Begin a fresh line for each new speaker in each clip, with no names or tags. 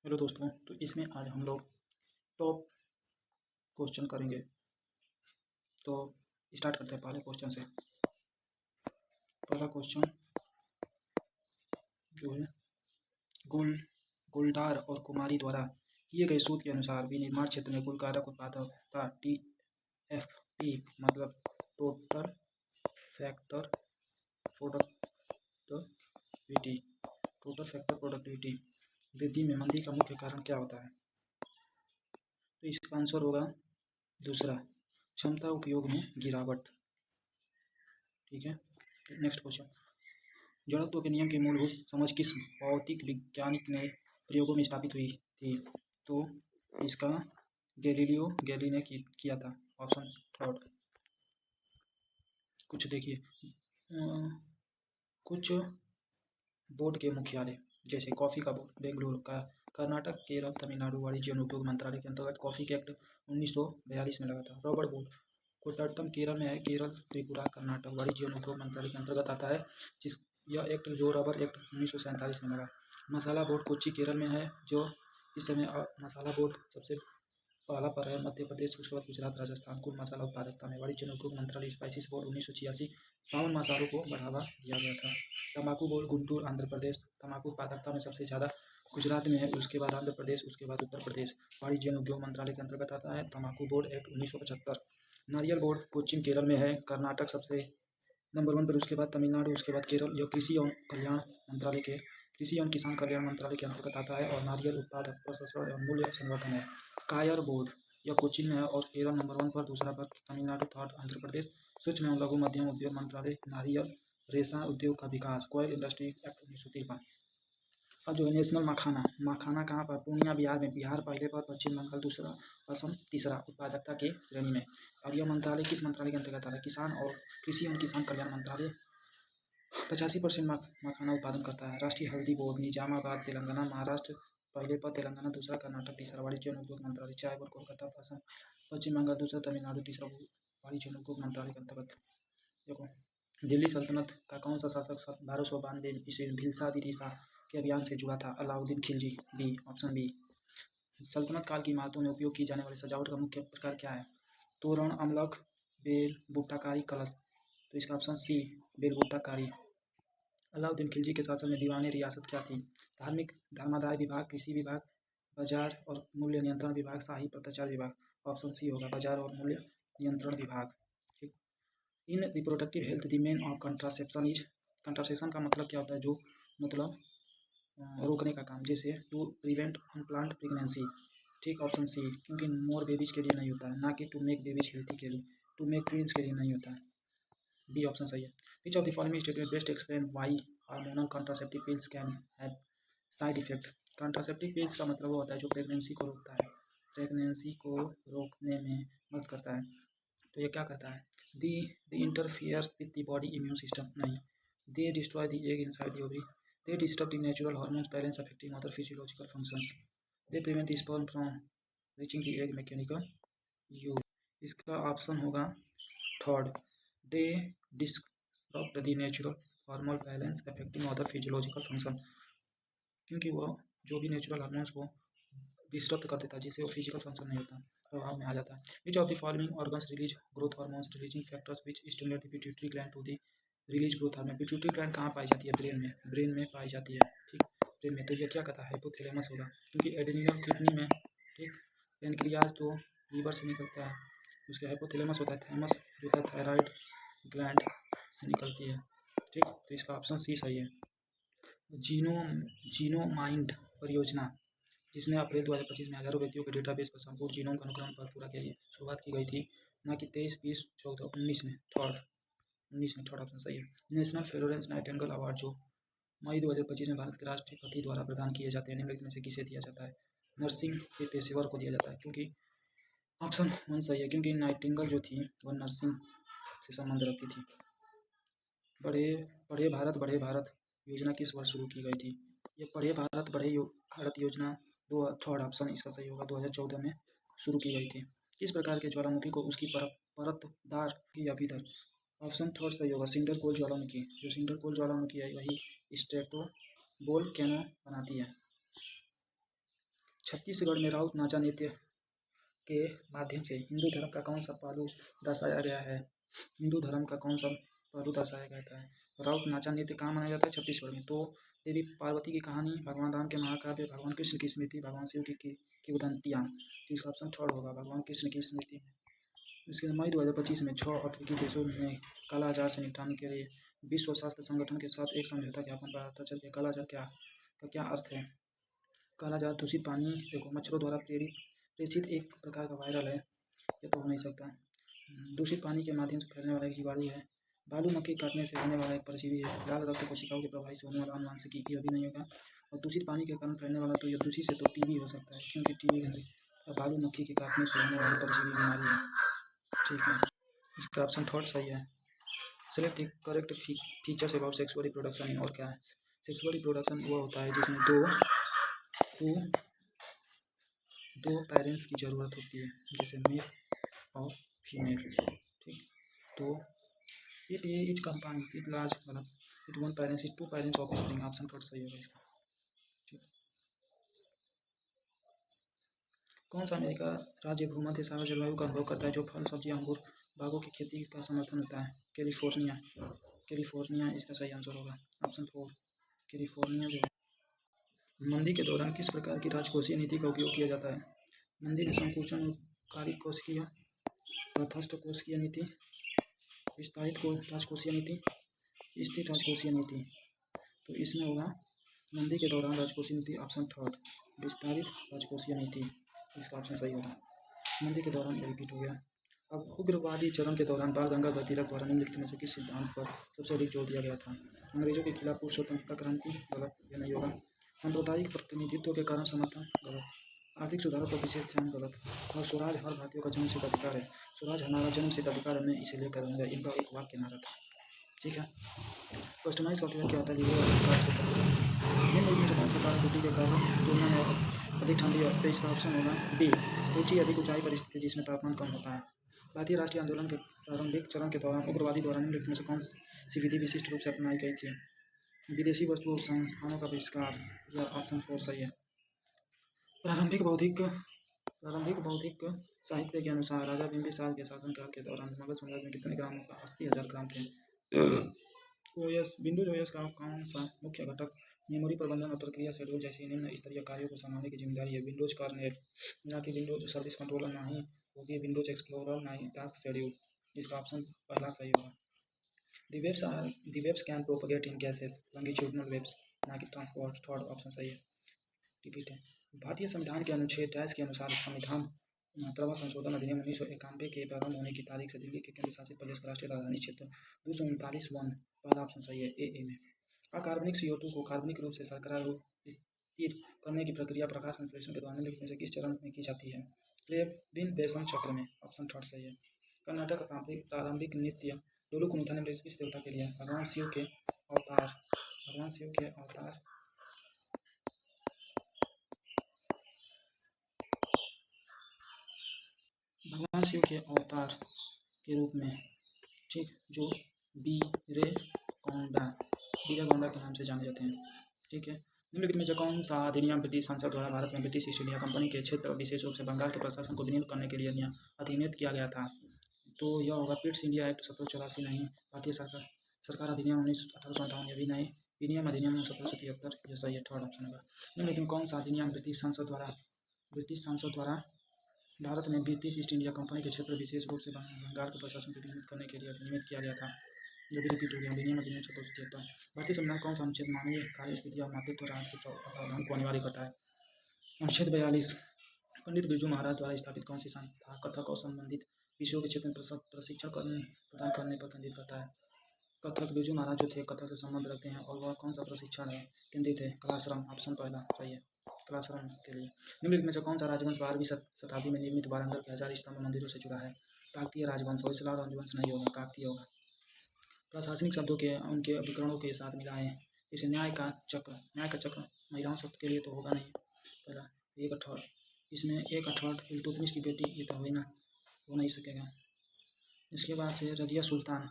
Hello दोस्तों, तो इसमें आज हम लोग टॉप क्वेश्चन करेंगे। तो स्टार्ट करते हैं पहले क्वेश्चन से। पहला क्वेश्चन जो है, गोल्डार और कुमारी द्वारा किए गए शोध के अनुसार विनिर्माण क्षेत्र में कुल कारक उत्पादकता TFP मतलब टोटल फैक्टर प्रोडक्टिविटी वृद्धि में मंदी का मुख्य कारण क्या होता है? तो इसका आंसर होगा दूसरा, क्षमता उपयोग में गिरावट। ठीक है, नेक्स्ट क्वेश्चन, जड़त्व के नियम की मूलभूत समझ किस भौतिक वैज्ञानिक ने प्रयोगों में स्थापित हुई थी? तो इसका गैलीलियो गैली ने किया था। Option third. कुछ देखिए, कुछ बोर्ड के मुख्यालय जैसे कॉफ़ी का बोर्ड बेंगलुरु का, कर्नाटक, केरल, तमिलनाडु वाणिज्य एवं उद्योग मंत्रालय के अंतर्गत कॉफ़ी के एक्ट 1942 में लगा था। रबड़ बोर्ड कोट्टायम केरल में है, केरल, त्रिपुरा, कर्नाटक वाणिज्य एवं उद्योग मंत्रालय के अंतर्गत आता है। यह एक्ट जो रबर एक्ट 1947 में लगा। मसाला बोर्ड कोच्चि केरल में है, जो इस समय मसाला बोर्ड सबसे पहला पर है। मध्य प्रदेश, उसके बाद गुजरात, राजस्थान। कुल मसाला उत्पादकता में वाणिज्य एवं उद्योग मंत्रालय स्पाइसिस बोर्ड 1986 52 मसालों को बढ़ावा दिया गया था। तंबाकू बोर्ड गुंटूर, आंध्र प्रदेश, तंबाकू उत्पादकता में सबसे ज़्यादा गुजरात में है, उसके बाद आंध्र प्रदेश, उसके बाद उत्तर प्रदेश। वाणिज्य एवं उद्योग मंत्रालय के अंतर्गत आता है तंबाकू बोर्ड एक्ट 1975। नारियल बोर्ड कोच्चि केरल में है, कर्नाटक सबसे नंबर 1 पर, उसके बाद तमिलनाडु, उसके बाद केरल। यह कृषि एवं किसान कल्याण मंत्रालय के अंतर्गत आता है और नारियल उत्पादक प्रसंस्करण एवं मूल्य संवर्धन है। कायर बोर्ड यह कोच्चि में है और केरल नंबर 1 पर, दूसरा पर तमिलनाडु, थर्ड आंध्र प्रदेश। सूक्ष्म एवं लघु मध्यम उद्योग मंत्रालय, नारियल रेशा उद्योग का विकास, कोयल इंडस्ट्री एक्ट 1953। अब जो है नेशनल मखाना कहाँ पर? पूर्णिया बिहार में। बिहार पहले पर, पश्चिम बंगाल दूसरा, असम तीसरा उत्पादकता की श्रेणी में। और यह मंत्रालय किस मंत्रालय के अंतर्गत आता है? किसान और कृषि एवं किसान कल्याण मंत्रालय 85% मखाना उत्पादन करता है। राष्ट्रीय हल्दी बोर्ड निजामाबाद तेलंगाना, महाराष्ट्र पहले पर, तेलंगाना दूसरा, कर्नाटक तीसरा। वाणिज्य एवं उद्योग मंत्रालय चाय बोर्ड कोलकाता, असम, पश्चिम बंगाल दूसरा, तमिलनाडु तीसरा। वाणिज्य एवं उद्योग मंत्रालय के अंतर्गत देखो, दिल्ली सल्तनत का कौन सा शासक 1292 ईस्वी में भिलसा दिरीसा के अभियान से जुड़ा था? Alauddin Khilji. B, option B. सल्तनत काल की इमारतों में उपयोग की जाने वाली सजावट का मुख्य प्रकार क्या है? तोरण, अमलक, बेल, बुट्टाकारी, कलश। तो इसका ऑप्शन सी, बेलबुट्टाकारी। अलाउद्दीन खिलजी के शासन में दीवानी रियासत क्या थी? धर्मादाय विभाग, कृषि विभाग, बाजार और मूल्य नियंत्रण विभाग, शाही पत्राचार विभाग। ऑप्शन सी होगा, बाजार और मूल्य नियंत्रण विभाग। ठीक। इन reproductive health the main of contraception is, contraception का मतलब क्या होता है? जो मतलब रोकने का काम, जैसे टू प्रिवेंट अनप्लान्ड प्रेगनेंसी। ठीक, ऑप्शन सी, क्योंकि मोर बेबीज के लिए नहीं होता है, ना कि टू मेक बेबीज हेल्थी के लिए, टू मेक ट्विंस के लिए नहीं होता है। बी ऑप्शन सही है। Which of the following statement best explain why hormonal contraceptive pills can have side effect? Contraceptive pills का मतलब वो होता है जो प्रेगनेंसी को रोकता है, प्रेगनेंसी को रोकने में मदद करता है। तो ये क्या करता है? They interfere with the body immune system, नहीं। They destroy the egg inside the ovary, they disturb the natural hormones balance affecting other physiological functions, they prevent the sperm from reaching the egg mechanical use. इसका option होगा third, they disturb the natural hormone balance affecting other physiological function, क्योंकि वो जो भी natural hormones को disturb कर देता है, जिससे वो फिजिकल फंक्शन नहीं होता, प्रभाव में आ जाता है। Which of the following organs release growth hormones releasing factors which stimulate the pituitary gland to the release growth hormone? Pituitary gland कहाँ पाई जाती है? ब्रेन में पाई जाती है। ठीक, ब्रेन में। तो ये क्या कहता है? हाइपोथैलेमस होगा, क्योंकि एड्रेनल किडनी में। ठीक, पेनक्रियाज तो लीवर से निकलता है, उसके हाइपोथैलेमस होता है, थैमस जो होता है थायराइड ग्लैंड से निकलती है। ठीक, तो इसका ऑप्शन सी सही है। जीनोमाइंड परियोजना, जिसने अप्रैल 2025 में हजारों व्यक्तियों के डेटाबेस पर संपूर्ण जीनोम का अनुक्रमण पर पूरा किया, शुरुआत की गई थी, ना कि 23, 20, 14, 19 में। थर्ड ऑप्शन सही है। नेशनल फ्लोरेंस नाइटिंगेल अवार्ड जो मई 2025 में भारत के राष्ट्रपति द्वारा प्रदान किए जाते हैं, निम्नलिखित में से किसे दिया जाता है? नर्सिंग के पेशेवर को दिया जाता है, क्योंकि ऑप्शन 1 सही है, क्योंकि नाइटिंगेल जो थी वह नर्सिंग से संबंध रखती थी। पढ़े भारत योजना किस वर्ष शुरू की गई थी? ये पढ़े भारत योजना थर्ड ऑप्शन इसका सही होगा, 2014 में शुरू की गई थी। किस प्रकार के ज्वालामुखी को उसकी परतदार या भीतर? ऑप्शन थर्ड सही होगा, सिंडर कोल ज्वालामुखी। जो सिंडर कोल ज्वालामुखी है वही स्ट्रेटोवोल्केनो बनाती है। छत्तीसगढ़ में राउत नाचा नृत्य के माध्यम से हिंदू धर्म का कौन सा पहलू दर्शाया गया है? हिंदू धर्म का कौन सा पहलू दर्शाया गया है? राउत नाचा नृत्य कहाँ मनाया जाता है? छत्तीसगढ़ में। तो देवी पार्वती की कहानी, भगवान राम के महाकाव्य, भगवान कृष्ण की स्मृति, भगवान शिव की उदंतियाँ। तो इसका ऑप्शन थर्ड होगा, भगवान कृष्ण की स्मृति। इसके मई 2025 में 6 अफ्रीकी देशों ने कालाजार से निपटाने के लिए विश्व स्वास्थ्य संगठन के साथ एक समझौता ज्ञापन पर हस्ताक्षर किया। कालाजार का क्या अर्थ है? कालाजार दूषित पानी, देखो मच्छरों द्वारा प्रेषित एक प्रकार का वायरल है, ये तो हो नहीं सकता। दूषित पानी के माध्यम से फैलने वाला एक जीवाणु है। बालू मक्खी काटने से होने वाला एक परजीवी है। लाल रक्त कोशिकाओं के प्रभावी से होने वाला अनुवांशिकी, ये भी नहीं होगा। और दूषित पानी के कारण फैलने वाला, तो ये दूषित से तो टीबी हो सकता है, क्योंकि टीबी बालू मक्खी के काटने से होने वाली परजीवी बीमारी है। ठीक है, इसका ऑप्शन थर्ड सही है। Select the correct features about sexual reproduction in. और क्या है? सेक्सुअल रिप्रोडक्शन वो होता है जिसमें दो पेरेंट्स की ज़रूरत होती है, जैसे मेल और फीमेल। ठीक, तो it is compound it large, मतलब it one parents it two parents offspring. Option third सही होगा इसका। ठीक, कौन सा अमेरिका राज्य भूमध्य सागर जलवायु का अनुभव करता है जो फल, सब्जी, अंगूर बागों की खेती का समर्थन होता है? कैलिफोर्निया। कैलिफोर्निया इसका सही आंसर होगा, ऑप्शन फोर कैलिफोर्निया जो है। मंदी के दौरान किस प्रकार की राजकोषीय नीति का उपयोग किया जाता है? मंदी में संकुचन, कारी कोशिकीय, तटस्थ कोशिकीय नीति, विस्तारित राजकोषीय नीति, स्थिर राजकोषीय नीति। तो इसमें होगा मंदी के दौरान राजकोषीय नीति, ऑप्शन थर्ड विस्तारित राजकोषीय नीति, इसका ऑप्शन सही होगा। मंदी के दौरान रिपीट हो गया। अब उग्रवादी चरण के दौरान बाल गंगाधर तिलक द्वारा निम्नलिखित में से किस सिद्धांत पर सबसे अधिक जोर दिया गया था? अंग्रेजों के खिलाफ पूर्व स्वतंत्रता क्रांति, गलत, यह नहीं होगा। सांप्रदायिक प्रतिनिधित्व के कारण समर्थन, गलत। आर्थिक सुधारों पर विशेष ध्यान, गलत। और स्वराज हर भारतीय का जन्मसिद्ध अधिकार है। स्वराज हमारा जन्मसिद्ध अधिकार है, मैं इसे लेकर रहूँगा, इनका एक वाक्य नारा था। ठीक है, कस्टमाइज सॉफ्टवेयर क्या होता है? निम्न कौन सा कारण त्रुटि के कारण तुलना में अधिक ठंडी है? तो इसका ऑप्शन होगा बी, ऊंची अधिक ऊंचाई पर स्थिति जिसमें तापमान कम होता है। भारतीय राष्ट्रीय आंदोलन के प्रारंभिक चरण के दौरान उग्रवादी द्वारा निम्नलिखित में से कौन सी विधि विशिष्ट रूप से अपनाई गई थी? विदेशी वस्तुओं संस्थानों का बहिष्कार, यह ऑप्शन फोर सही है। प्रारंभिक बौद्धिक साहित्य के अनुसार राजा बिंबिसार के शासनकाल के दौरान मगध साम्राज्य में कितने ग्रामों का 80,000 ग्राम थे? ओएस विंडोज ओएस का कौन सा मुख्य घटक मेमोरी प्रबंधन और प्रक्रिया शेड्यूल जैसे निम्न स्तरीय कार्यों को संभालने की जिम्मेदारी है? विंडोज कर्नेल, ना कि विंडोज सर्विस कंट्रोलर, ना ही होगी विंडोज एक्सप्लोरर, ना ही टास्क शेड्यूल। इसका ऑप्शन पहला सही होगा। The webs can propagate in gases, longitudinal webs, ना कि ट्रांसपोर्ट, थर्ड ऑप्शन सही है। रिपीट है, भारतीय संविधान के अनुच्छेद 23 के अनुसार संविधान प्रवाह संशोधन अधिनियम 1991 के प्रारंभ होने की तारीख से दिल्ली के केंद्र शासित प्रदेश का राष्ट्रीय राजधानी क्षेत्र 239 पहला ऑप्शन सही है, ए में। अकार्बनिक CO2 को कार्बनिक रूप से शर्करा रूप स्थिर करने की प्रक्रिया प्रकाश संश्लेषण के द्वारा निम्नलिखित में से किस चरण में की जाती है? क्लेबेन-बेसन चक्र में, ऑप्शन थर्ड सही है। कर्नाटक का प्रारंभिक नृत्य डोलू कुनिता निम्नलिखित किस देवता के लिए? भगवान शिव के अवतार, भगवान शिव के अवतार भगवान शिव के अवतार के रूप में, ठीक, जो बीरेगौंडा के नाम से जाने जाते हैं। ठीक है, निम्नलिखित में से कौन सा अधिनियम ब्रिटिश संसद द्वारा भारत में ब्रिटिश ईस्ट इंडिया कंपनी के क्षेत्र विशेष रूप से बंगाल के प्रशासन को विनियमित करने के लिए अधिनियमित किया गया था? तो यह होगा पिट्स इंडिया एक्ट 1784, नहीं। भारतीय सरकार अधिनियम 1858, यह भी नहीं। विनियम अधिनियम 1773, यह सही है, थर्ड ऑप्शन होगा। निम्नलिखित में कौन सा अधिनियम ब्रिटिश संसद द्वारा भारत में ब्रिटिश ईस्ट इंडिया कंपनी के क्षेत्र विशेष रूप से बंगाल के प्रशासन को विनियमित करने के लिए अधिनियमित किया गया था? जो भी रिपीट हो गया, विनियम अधिनियम 1773। भारतीय संविधान कौन सा अनुच्छेद मानवीय कार्य स्थिति और मातृत्व राज्य के प्रावधान को अनिवार्य करता है? अनुच्छेद 42। पंडित बिरजू महाराज द्वारा स्थापित कौन सी संस्था कथक और संबंधित विषयों के क्षेत्र में प्रशिक्षण प्रदान करने पर केंद्रित करता है? कथक, बिरजू महाराज जो थे कथक से संबंध रखते हैं, और वह कौन सा प्रशिक्षण है केंद्रित है? कलाश्रम, ऑप्शन पहला सही है, कलाश्रम के लिए। निम्नलिखित में से कौन सा राजवंश 12वीं शताब्दी में निर्मित वारंगल के 1000 स्तंभ मंदिरों से जुड़ा है? काकतीय राजवंश। होयसला राजवंश नहीं होगा, काकतीय होगा। प्रशासनिक शब्दों के उनके विवरणों के साथ मिलाएं, जैसे न्याय का चक्र महिलाओं शब्द के लिए तो होगा नहीं। पहला एक अठौड़, इसमें एक अठौड़ इल्तुतमिश की बेटी, ये तो हो नहीं सकेगा। इसके बाद से रजिया सुल्तान,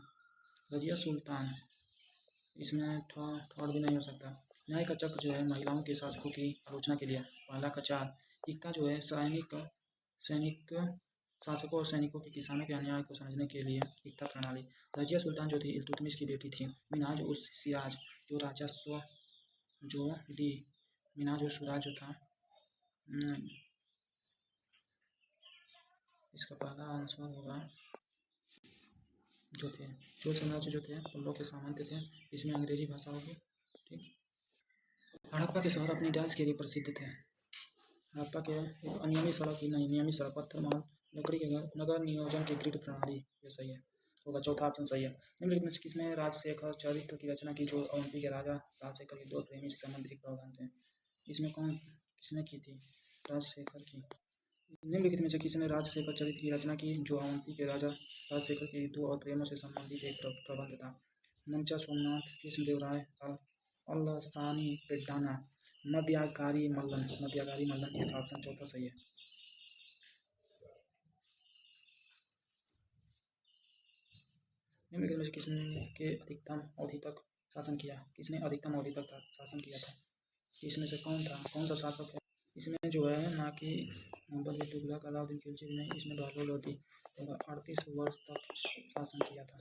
इसमें थर्ड भी नहीं हो सकता। न्याय का चक्र जो है महिलाओं के शासकों की आलोचना के लिए। पहला का 4, एकता जो है सैनिक शासकों और सैनिकों के किसानों के अन्याय को समझने के लिए एकता प्रणाली। रजिया सुल्तान जो थी इल्तुतमिश की बेटी थी। मिन्हाज उस सिराज जो राजस्व जो दी मिन्हाज उस सिराज जो था इसका पहला आंसर होगा जो थे चोल साम्राज्य जो थे पल्लव के सामंत थे। इसमें अंग्रेजी भाषा होगी। ठीक। हड़प्पा के शहर अपनी टाइल्स के लिए प्रसिद्ध थे। हड़प्पा के एक अनियमित सड़क ही नहीं, नियमित सड़क, पत्थर महल, लकड़ी के घर, नगर नियोजन की ग्रिड प्रणाली। ये सही है, होगा चौथा ऑप्शन सही है। निम्नलिखित में से किसने राजशेखर चरित्र की रचना की जो अवंती के राजा राजशेखर के दो प्रेमी से संबंधित प्रावधान थे। इसमें किसने की थी? राजशेखर की। निम्नलिखित में से किसने राजशेखर चरित्र की रचना की जो अवंती के राजा राजशेखर के युद्धों और प्रेमों से संबंधित एक प्रबंध था? मंचा सोमनाथ, कृष्णदेवराय, अल्लासानी पेड्डाना, मध्यागारी मल्लन। इसका ऑप्शन चौथा सही है। निम्नलिखित में से किसने अधिकतम अवधि तक शासन किया? किसने अधिकतम अवधि तक शासन किया था? इसमें से कौन सा शासक है? इसमें जो है ना कि मोहम्मद तुगलक, अलाउद्दीन खिलजी नहीं, इसमें बहलोल लोदी 38 वर्ष तक शासन किया था।